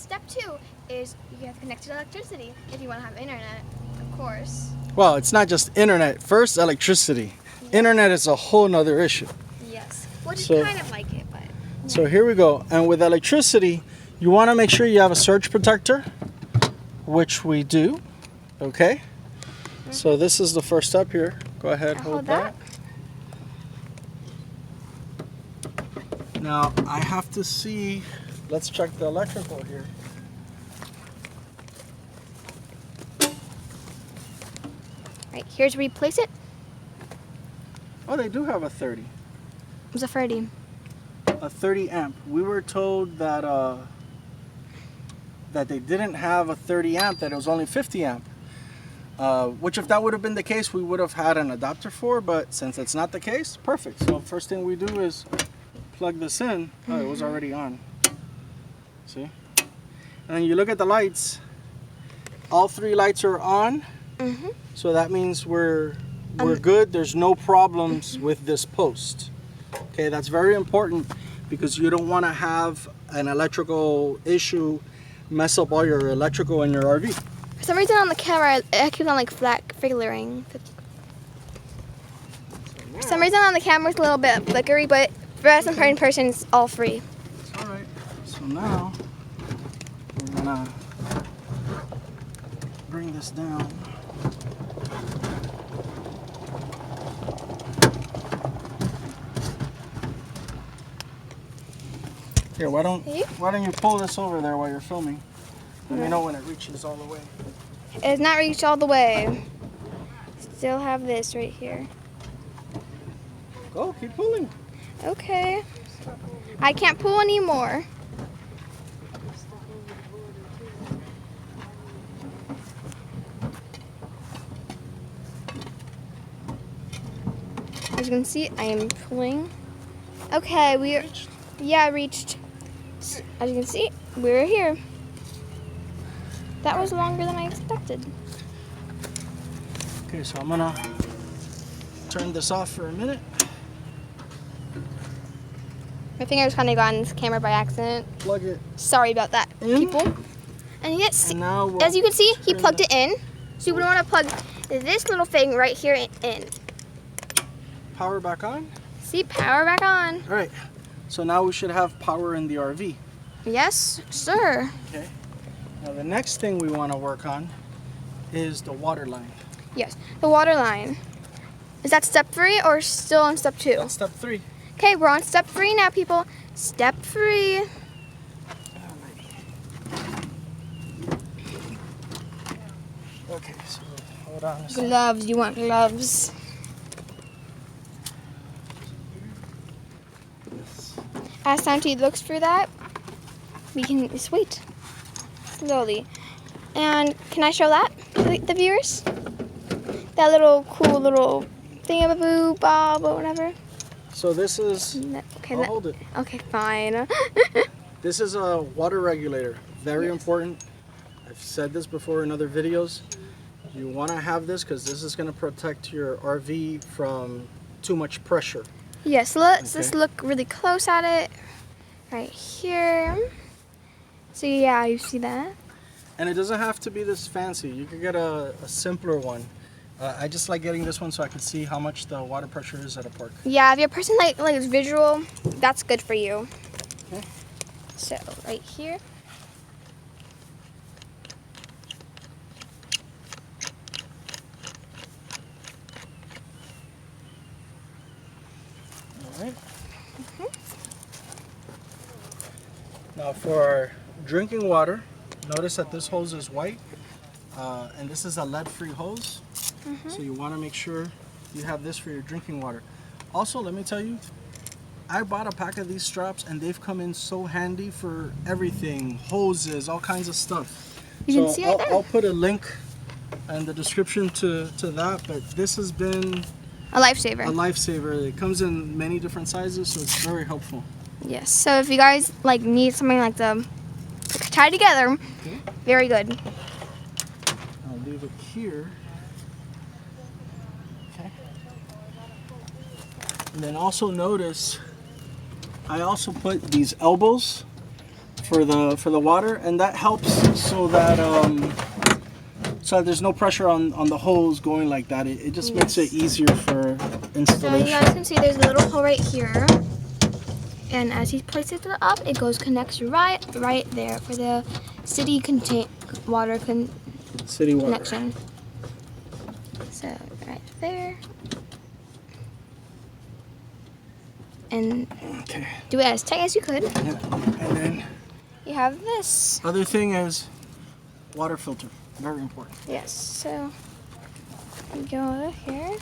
step 2 is you have to connect to electricity if you want to have internet, of course. Well, it's not just internet. First, electricity. Yeah. Internet is a whole nother issue. Yes, which is So- kind of like it, but... So here we go. And with electricity, you want to make sure you have a surge protector, which we do. Okay? So this is the first step here. Go ahead, hold that. Now, I have to see, let's check the electrical here. Right, here's where you place it. Oh, they do have a 30. It's a 30. A 30 amp. We were told that that they didn't have a 30 amp, that it was only 50 amp. Which if that would have been the case, we would have had an adapter for, but since it's not the case, perfect. So first thing we do is plug this in. Oh, it was already on. See? And then you look at the lights. All 3 lights are on. So that means we're good. There's no problems with this post. Okay, that's very important because you don't want to have an electrical issue mess up all your electrical in your RV. For some reason on the camera, it keeps on like flickering. For some reason on the camera, it's a little bit flickery, but for us in person, it's all free. All right. So now we're gonna bring this down. Here, why don't you pull this over there while you're filming? Let me know when it reaches all the way. It has not reached all the way. Still have this right here. Go, keep pulling. Okay. I can't pull anymore. As you can see, I am pulling. Okay, I reached. As you can see, we're here. That was longer than I expected. Okay, so I'm gonna turn this off for a minute. My fingers kind of got on this camera by accident. Plug it. Sorry about that, in. people. And yet, And now we'll as you can see, he turn plugged it in. So you would want to plug this little thing right here in. Power back on. See, power back on. All right. So now we should have power in the RV. Yes, sir. Okay. Now the next thing we want to work on is the water line. Yes, the water line. Is that step 3 or still on step 2? That's step 3. Okay, we're on step 3 now, people. Step 3. Okay, so hold on a second. Gloves, you want gloves. As Santi looks for that, we can just wait slowly. And can I show that to the viewers? That little cool little thingamaboo bob or whatever. So this is, Okay, I'll hold it. Okay, fine. This is a water regulator. Very important. I've said this before in other videos. You want to have this because this is going to protect your RV from too much pressure. Yes, let's just look really close at it. Right here. So yeah, you see that? And it doesn't have to be this fancy. You could get a simpler one. I just like getting this one so I can see how much the water pressure is at a park. Yeah, if you're a person like visual, that's good for you. Okay. So right here. All right. Now for our drinking water, notice that this hose is white, and this is a lead-free hose. So you want to make sure you have this for your drinking water. Also, let me tell you, I bought a pack of these straps and they've come in so handy for everything, hoses, all kinds of stuff. You can see it there. I'll put a link in the description to that, but this has been A lifesaver. a lifesaver. It comes in many different sizes, so it's very helpful. Yes. So if you guys like need something like to tie together, very good. I'll leave it here. Okay. And then also notice, I also put these elbows for the water, and that helps so that there's no pressure on the hose going like that. It just makes it easier for installation. So you guys can see there's a little hole right here, and as he places it up, it connects right there for the city water connection. So right there, and do it as tight as you could. Yeah. And then you have this. Other thing is water filter. Very important. Yes. So you go over here.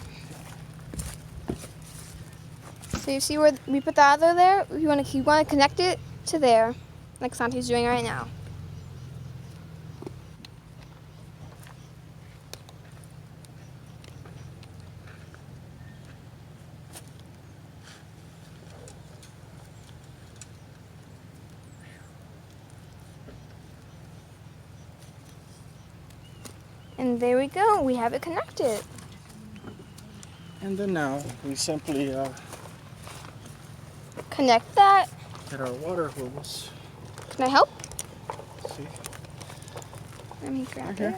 So you see where we put the other there? You want to connect it to there, like Santi's doing right now. And there we go. We have it connected. And then now we simply connect that. Get our water hose. Can I help? See? Let me grab it.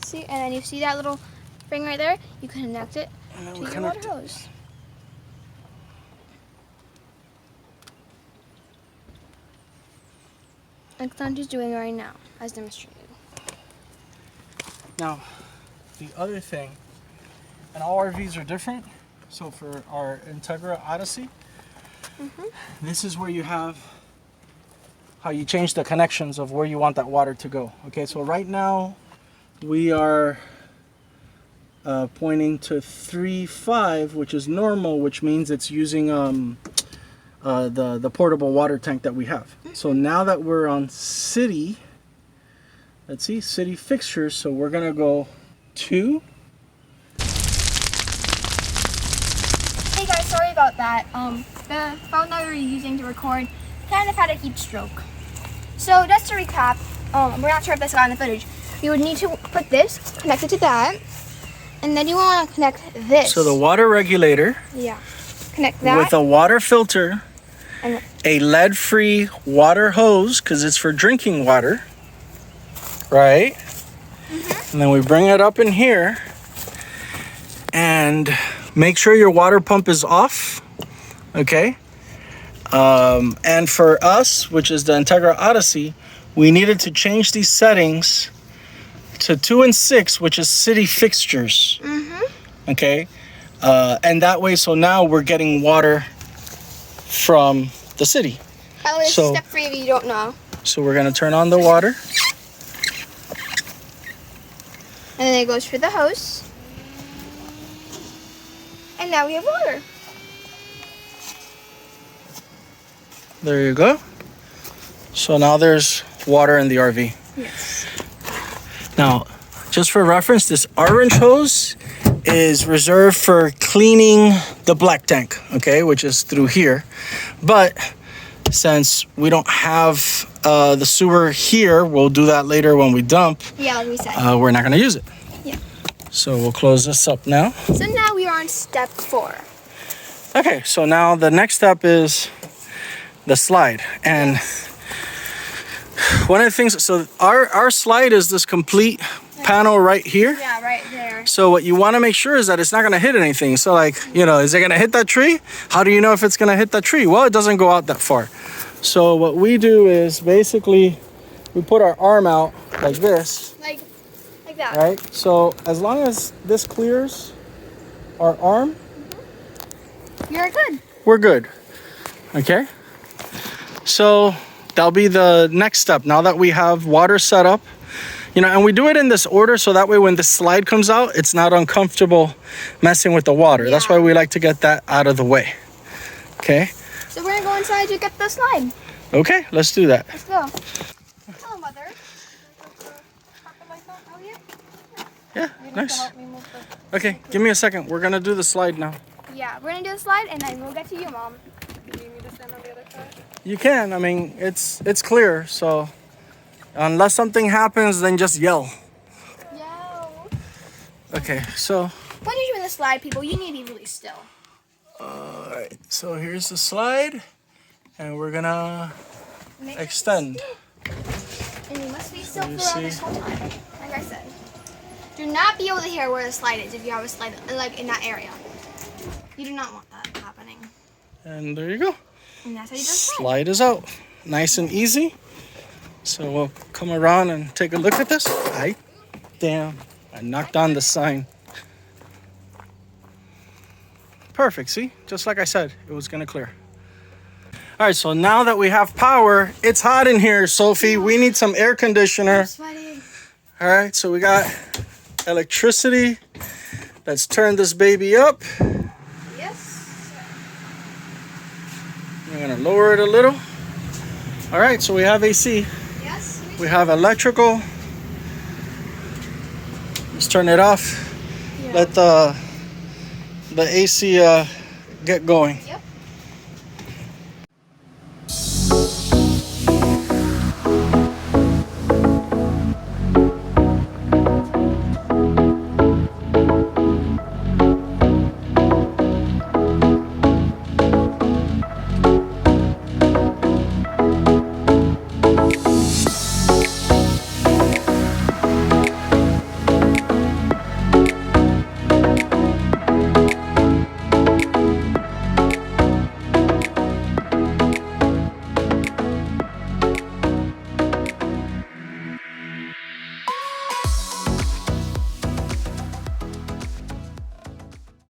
See, and then you see that little thing right there? You connect it to your water hose. Like Santi's doing right now, as demonstrated. Now, the other thing, and all RVs are different. So for our Integra Odyssey, this is where you have how you change the connections of where you want that water to go. Okay, so right now we are pointing to 3.5, which is normal, which means it's using the portable water tank that we have. So now that we're on city, let's see, city fixtures, so we're gonna go 2. Hey guys, sorry about that. The phone that we were using to record kind of had a heat stroke. So just to recap, we're not sure if this got in the footage. You would need to put this, connect it to that, and then you want to connect this. So the water regulator. Yeah. Connect that. With a water filter, and a lead-free water hose, because it's for drinking water, right? And then we bring it up in here, and make sure your water pump is off, okay? And for us, which is the Integra Odyssey, we needed to change these settings to 2 and 6, which is city fixtures. Okay, and that way, so now we're getting water from the city. By the way, step 3 if you don't know. So we're gonna turn on the water, and then it goes for the hose, and now we have water. There you go. So now there's water in the RV. Yes. Now, just for reference, this orange hose is reserved for cleaning the black tank, okay, which is through here. But since we don't have the sewer here, we'll do that later when we dump. Yeah, like we said. We're not gonna use it. Yeah. So we'll close this up now. So now we are on step 4. Okay, so now the next step is the slide. And one of the things, so our slide is this complete panel right here. Yeah, right there. So what you want to make sure is that it's not going to hit anything. So like, you know, is it going to hit that tree? How do you know if it's going to hit that tree? Well, it doesn't go out that far. So what we do is basically we put our arm out like this. Like that. Right? So as long as this clears our arm, you're good. We're good. Okay? So that'll be the next step. Now that we have water set up, you know, and we do it in this order so that way when the slide comes out, it's not uncomfortable messing with the water. Yeah. That's why we like to get that out of the way. Okay? So we're gonna go inside to get the slide. Okay, let's do that. Let's go. Hello, Mother. Yeah, nice. Okay, give me a second. We're gonna do the slide now. Yeah, we're gonna do the slide and then we'll get to you, Mom. Do you need me to stand on the other side? You can. I mean, it's clear, so unless something happens, then just yell. Yell. Okay, so when you're doing the slide, people, you need to be really still. Alright, so here's the slide, and we're gonna extend. And you must be still You around this see? whole time. Like I said. Do not be able to hear where the slide is if you have a slide like in that area. You do not want that happening. And there you go. And that's how you just Slide is out. Nice and easy. So we'll come around and take a look at this. Damn, I knocked on the sign. Perfect, see? Just like I said, it was gonna clear. All right, so now that we have power, it's hot in here, Sophie. We need some air conditioner. I'm sweating. All right, so we got electricity. Let's turn this baby up. Yes. We're gonna lower it a little. All right, so we have AC. Yes. We have electrical. Let's turn it off. Yeah. Let the AC get going.